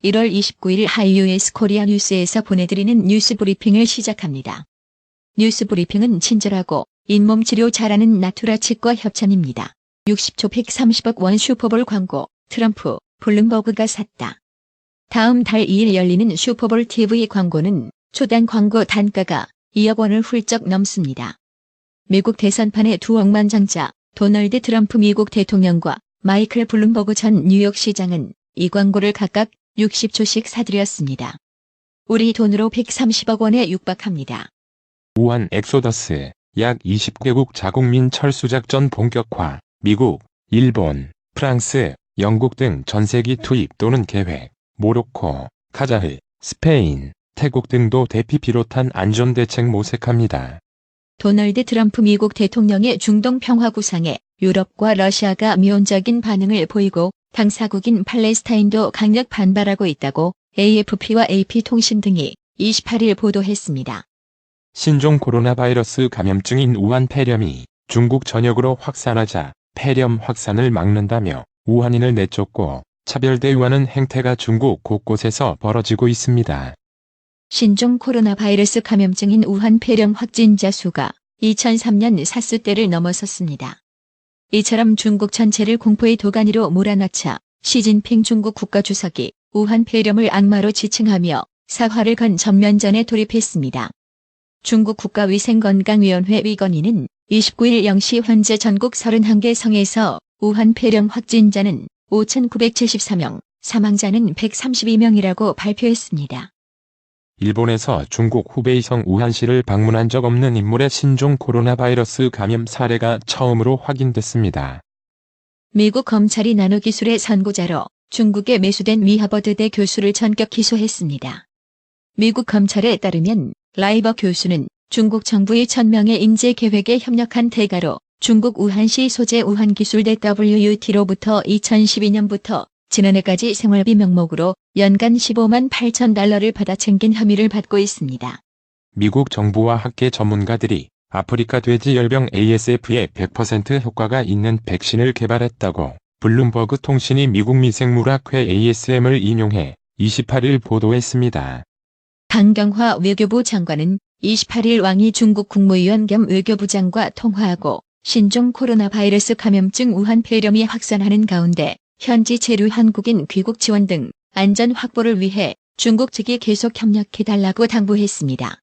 1월 29일 하이유에스 코리아 뉴스에서 보내드리는 뉴스 브리핑을 시작합니다. 뉴스 브리핑은 친절하고 잇몸 치료 잘하는 나투라 치과 협찬입니다. 60초 130억 원 슈퍼볼 광고, 트럼프, 블룸버그가 샀다. 다음 달 2일 열리는 슈퍼볼 TV 광고는 초당 광고 단가가 2억 원을 훌쩍 넘습니다. 미국 대선판의 두 억만장자 도널드 트럼프 미국 대통령과 마이클 블룸버그 전 뉴욕시장은 이 광고를 각각 60초씩 사들였습니다. 우리 돈으로 130억 원에 육박합니다. 우한 엑소더스, 약 20개국 자국민 철수작전 본격화, 미국, 일본, 프랑스, 영국 등 전세기 투입 또는 계획, 모로코, 카자흐, 스페인, 태국 등도 대피 비롯한 안전대책 모색합니다. 도널드 트럼프 미국 대통령의 중동 평화 구상에 유럽과 러시아가 미온적인 반응을 보이고 당사국인 팔레스타인도 강력 반발하고 있다고 AFP와 AP통신 등이 28일 보도했습니다. 신종 코로나 바이러스 감염증인 우한 폐렴이 중국 전역으로 확산하자 폐렴 확산을 막는다며 우한인을 내쫓고 차별대우하는 행태가 중국 곳곳에서 벌어지고 있습니다. 신종 코로나 바이러스 감염증인 우한 폐렴 확진자 수가 2003년 사스 때를 넘어섰습니다. 이처럼 중국 전체를 공포의 도가니로 몰아넣자 시진핑 중국 국가주석이 우한 폐렴을 악마로 지칭하며 사활을 건 전면전에 돌입했습니다. 중국 국가위생건강위원회 위건위는 29일 0시 현재 전국 31개 성에서 우한 폐렴 확진자는 5,974명, 사망자는 132명이라고 발표했습니다. 일본에서 중국 후베이성 우한시를 방문한 적 없는 인물의 신종 코로나 바이러스 감염 사례가 처음으로 확인됐습니다. 미국 검찰이 나노기술의 선구자로 중국에 매수된 미 하버드대 교수를 전격 기소했습니다. 미국 검찰에 따르면 라이버 교수는 중국 정부의 1,000명의 인재 계획에 협력한 대가로 중국 우한시 소재 우한기술대 WUT로부터 2012년부터 지난해까지 생활비 명목으로 연간 15만 8천 달러를 받아 챙긴 혐의를 받고 있습니다. 미국 정부와 학계 전문가들이 아프리카 돼지열병 ASF에 100% 효과가 있는 백신을 개발했다고 블룸버그 통신이 미국 미생물학회 ASM을 인용해 28일 보도했습니다. 강경화 외교부 장관은 28일 왕이 중국 국무위원 겸 외교부장과 통화하고 신종 코로나 바이러스 감염증 우한 폐렴이 확산하는 가운데 현지 체류 한국인 귀국 지원 등 안전 확보를 위해 중국 측이 계속 협력해달라고 당부했습니다.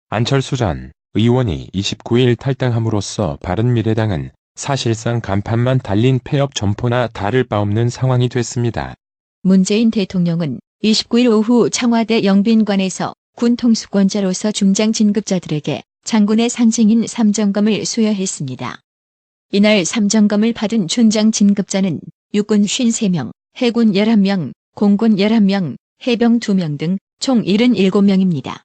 안철수 전 의원이 29일 탈당함으로써 바른미래당은 사실상 간판만 달린 폐업 점포나 다를 바 없는 상황이 됐습니다. 문재인 대통령은 29일 오후 청와대 영빈관에서 군 통수권자로서 중장 진급자들에게 장군의 상징인 삼정검을 수여했습니다. 이날 삼정검을 받은 춘장 진급자는 육군 53명, 해군 11명, 공군 11명, 해병 2명 등 총 77명입니다.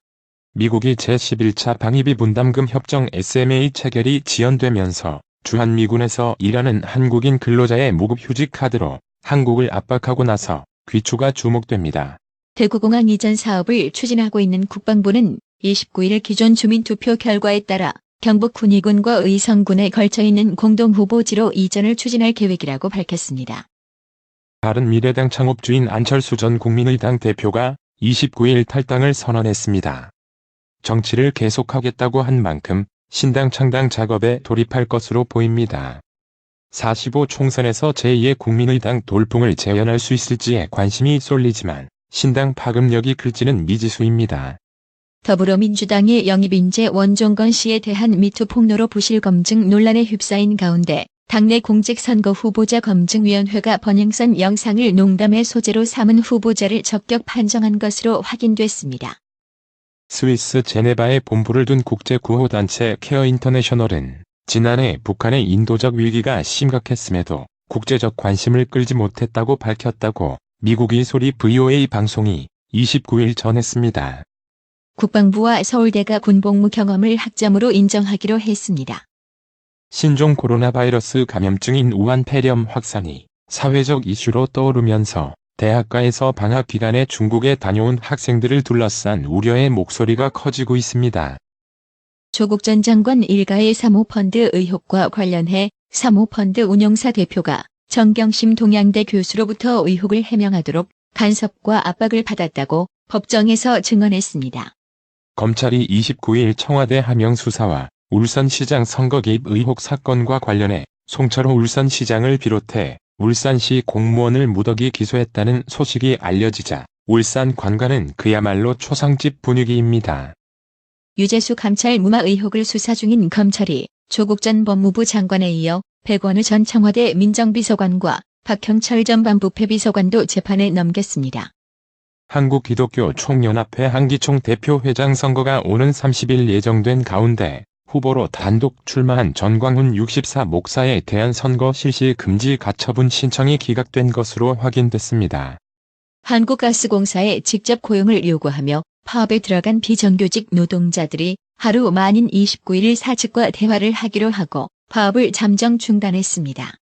미국이 제11차 방위비 분담금 협정 SMA 체결이 지연되면서 주한미군에서 일하는 한국인 근로자의 무급 휴직 카드로 한국을 압박하고 나서 귀추가 주목됩니다. 대구공항 이전 사업을 추진하고 있는 국방부는 29일 기존 주민투표 결과에 따라 경북 군위군과 의성군에 걸쳐있는 공동후보지로 이전을 추진할 계획이라고 밝혔습니다. 바른미래당 창업주인 안철수 전 국민의당 대표가 29일 탈당을 선언했습니다. 정치를 계속하겠다고 한 만큼 신당 창당 작업에 돌입할 것으로 보입니다. 45 총선에서 제2의 국민의당 돌풍을 재현할 수 있을지에 관심이 쏠리지만 신당 파급력이 클지는 미지수입니다. 더불어민주당의 영입인재 원종건 씨에 대한 미투 폭로로 부실 검증 논란에 휩싸인 가운데 당내 공직선거 후보자 검증위원회가 번영선 영상을 농담의 소재로 삼은 후보자를 적격 판정한 것으로 확인됐습니다. 스위스 제네바에 본부를 둔 국제구호단체 케어 인터내셔널은 지난해 북한의 인도적 위기가 심각했음에도 국제적 관심을 끌지 못했다고 밝혔다고 미국의 소리 VOA 방송이 29일 전했습니다. 국방부와 서울대가 군복무 경험을 학점으로 인정하기로 했습니다. 신종 코로나 바이러스 감염증인 우한 폐렴 확산이 사회적 이슈로 떠오르면서 대학가에서 방학 기간에 중국에 다녀온 학생들을 둘러싼 우려의 목소리가 커지고 있습니다. 조국 전 장관 일가의 사모펀드 의혹과 관련해 사모펀드 운용사 대표가 정경심 동양대 교수로부터 의혹을 해명하도록 간섭과 압박을 받았다고 법정에서 증언했습니다. 검찰이 29일 청와대 하명수사와 울산시장 선거 개입 의혹 사건과 관련해 송철호 울산시장을 비롯해 울산시 공무원을 무더기 기소했다는 소식이 알려지자 울산 관가는 그야말로 초상집 분위기입니다. 유재수 감찰 무마 의혹을 수사 중인 검찰이 조국 전 법무부 장관에 이어 백원우 전 청와대 민정비서관과 박형철 전 반부패비서관도 재판에 넘겼습니다. 한국기독교총연합회 한기총 대표회장 선거가 오는 30일 예정된 가운데 후보로 단독 출마한 전광훈 64 목사에 대한 선거 실시 금지 가처분 신청이 기각된 것으로 확인됐습니다. 한국가스공사에 직접 고용을 요구하며 파업에 들어간 비정규직 노동자들이 하루 만인 29일 사측과 대화를 하기로 하고 파업을 잠정 중단했습니다.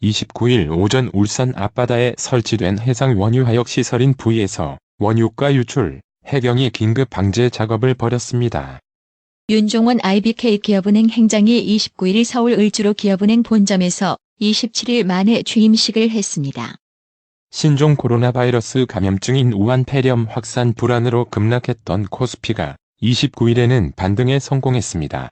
29일 오전 울산 앞바다에 설치된 해상 원유하역 시설인 부위에서 원유가 유출, 해경이 긴급 방제 작업을 벌였습니다. 윤종원 IBK 기업은행 행장이 29일 서울 을주로 기업은행 본점에서 27일 만에 취임식을 했습니다. 신종 코로나 바이러스 감염증인 우한 폐렴 확산 불안으로 급락했던 코스피가 29일에는 반등에 성공했습니다.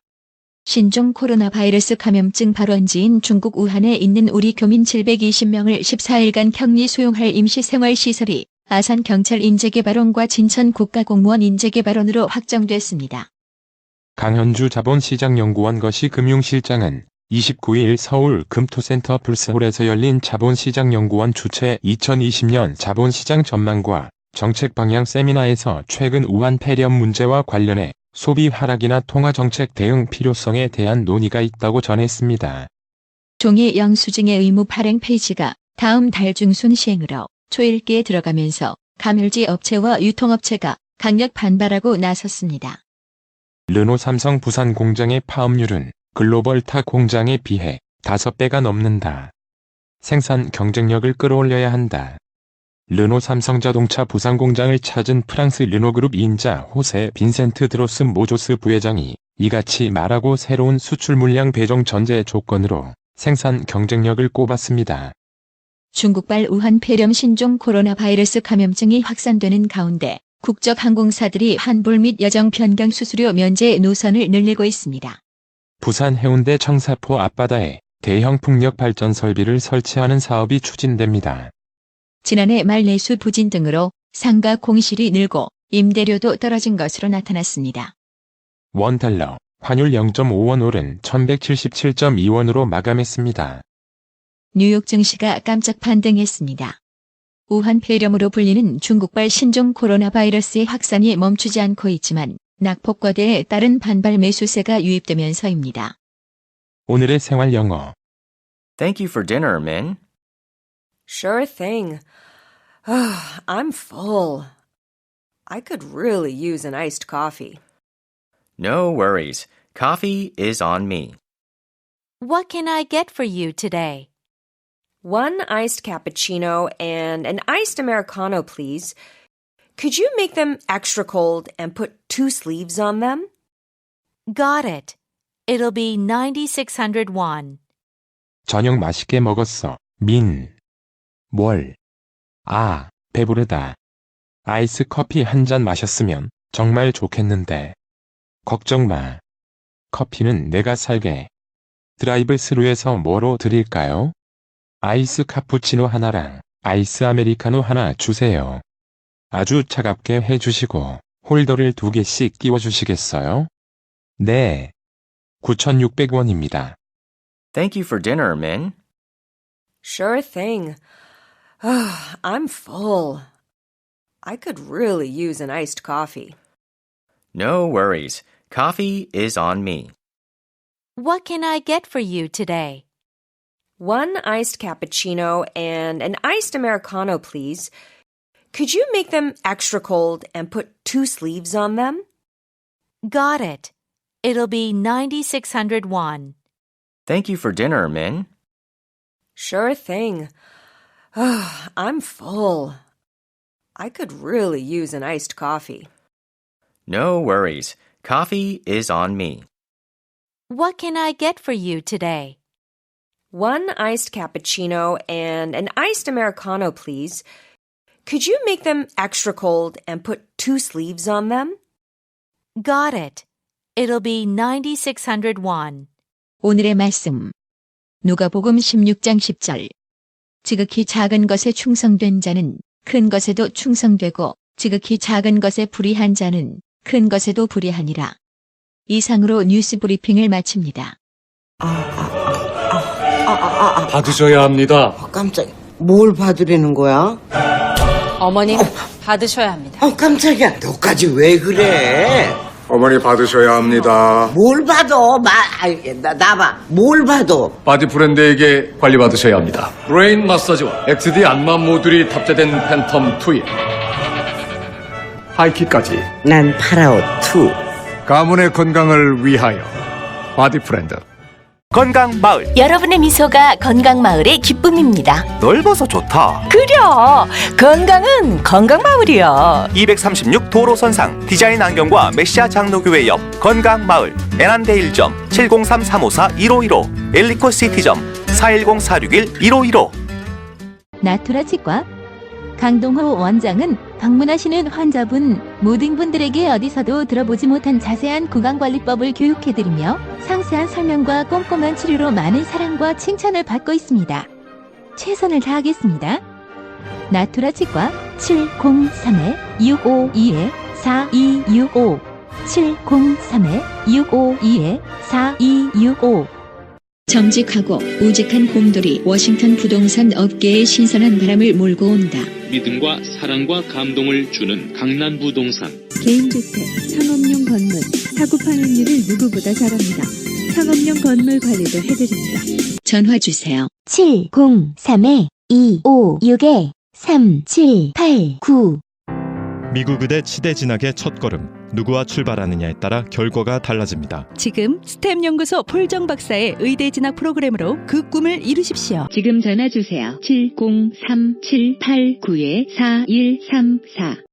신종 코로나 바이러스 감염증 발원지인 중국 우한에 있는 우리 교민 720명을 14일간 격리 수용할 임시생활시설이 아산경찰 인재개발원과 진천국가공무원 인재개발원으로 확정됐습니다. 강현주 자본시장연구원 거시금융실장은 29일 서울 금토센터 플스홀에서 열린 자본시장연구원 주최 2020년 자본시장 전망과 정책 방향 세미나에서 최근 우한 폐렴 문제와 관련해 소비 하락이나 통화정책 대응 필요성에 대한 논의가 있다고 전했습니다. 종이 영수증의 의무 발행 폐지가 다음 달 중순 시행으로 초읽기에 들어가면서 감율지 업체와 유통업체가 강력 반발하고 나섰습니다. 르노 삼성 부산 공장의 파업률은 글로벌 타 공장에 비해 5배가 넘는다. 생산 경쟁력을 끌어올려야 한다. 르노 삼성자동차 부산 공장을 찾은 프랑스 르노그룹 인자 호세 빈센트 드로스 모조스 부회장이 이같이 말하고 새로운 수출 물량 배정 전제 조건으로 생산 경쟁력을 꼽았습니다. 중국발 우한 폐렴 신종 코로나 바이러스 감염증이 확산되는 가운데 국적 항공사들이 환불 및 여정 변경 수수료 면제 노선을 늘리고 있습니다. 부산 해운대 청사포 앞바다에 대형 풍력 발전 설비를 설치하는 사업이 추진됩니다. 지난해 말 내수 부진 등으로 상가 공실이 늘고 임대료도 떨어진 것으로 나타났습니다. 원달러, 환율 0.5원 오른 1177.2원으로 마감했습니다. 뉴욕 증시가 깜짝 반등했습니다. 우한 폐렴으로 불리는 중국발 신종 코로나 바이러스의 확산이 멈추지 않고 있지만 낙폭과대에 따른 반발 매수세가 유입되면서입니다. 오늘의 생활 영어. Thank you for dinner, Min. Sure thing. Oh, I'm full. I could really use an iced coffee. No worries. Coffee is on me. What can I get for you today? One iced cappuccino and an iced Americano, please. Could you make them extra cold and put 2 sleeves on them? Got it. It'll be 9,600 won. 저녁 맛있게 먹었어. 민. 뭘? 아, 배부르다. 아이스 커피 한 잔 마셨으면 정말 좋겠는데. 걱정 마. 커피는 내가 살게. 드라이브 스루에서 뭐로 드릴까요? 아이스 카푸치노 하나랑 아이스 아메리카노 하나 주세요. 아주 차갑게 해주시고 홀더를 2개씩 끼워주시겠어요? 네. 9,600원입니다. Thank you for dinner, Min. Sure thing. Oh, I'm full. I could really use an iced coffee. No worries. Coffee is on me. What can I get for you today? One iced cappuccino and an iced Americano, please. Could you make them extra cold and put 2 sleeves on them? Got it. It'll be 9,600 won. Thank you for dinner, Min. Sure thing. Oh, I'm full. I could really use an iced coffee. No worries. Coffee is on me. What can I get for you today? One iced cappuccino and an iced Americano, please. Could you make them extra cold and put 2 sleeves on them? Got it. It'll be 9,600 won. 오늘의 말씀. 누가복음 16장 10절. 지극히 작은 것에 충성된 자는 큰 것에도 충성되고 지극히 작은 것에 불의한 자는 큰 것에도 불의하니라. 이상으로 뉴스 브리핑을 마칩니다. 받으셔야 합니다. 깜짝이야. 뭘 받으려는 거야? 어머님, 받으셔야 합니다. 깜짝이야. 너까지 왜 그래? 어머니 받으셔야 합니다. 뭘 받아? 나봐. 뭘 받아? 바디 브랜드에게 관리받으셔야 합니다. 브레인 마사지와 XD 안마 모듈이 탑재된 팬텀 2에 하이킥까지 난 파라오 2. 가문의 건강을 위하여 바디 브랜드. 건강마을. 여러분의 미소가 건강마을의 기쁨입니다. 넓어서 좋다. 그려! 건강은 건강마을이야. 236 도로선상 디자인 안경과 메시아 장로교회 옆 건강마을. 에난데일점 703-354-1515 엘리코시티점 410-461-1515. 나투라 치과 강동호 원장은 방문하시는 환자분 모든 분들에게 어디서도 들어보지 못한 자세한 구강관리법을 교육해드리며 상세한 설명과 꼼꼼한 치료로 많은 사랑과 칭찬을 받고 있습니다. 최선을 다하겠습니다. 나투라 치과 703-652-4265 703-652-4265 정직하고 우직한 곰돌이 워싱턴 부동산 업계에 신선한 바람을 몰고 온다. 믿음과 사랑과 감동을 주는 강남부동산. 개인주택, 상업용 건물, 사고 판매율을 누구보다 잘합니다. 상업용 건물 관리도 해드립니다. 전화 주세요. 703-256-3789 미국 의대 치대 진학의 첫걸음. 누구와 출발하느냐에 따라 결과가 달라집니다. 지금 스템 연구소 폴정 박사의 의대 진학 프로그램으로 그 꿈을 이루십시오. 지금 전화 주세요. 703-789-4134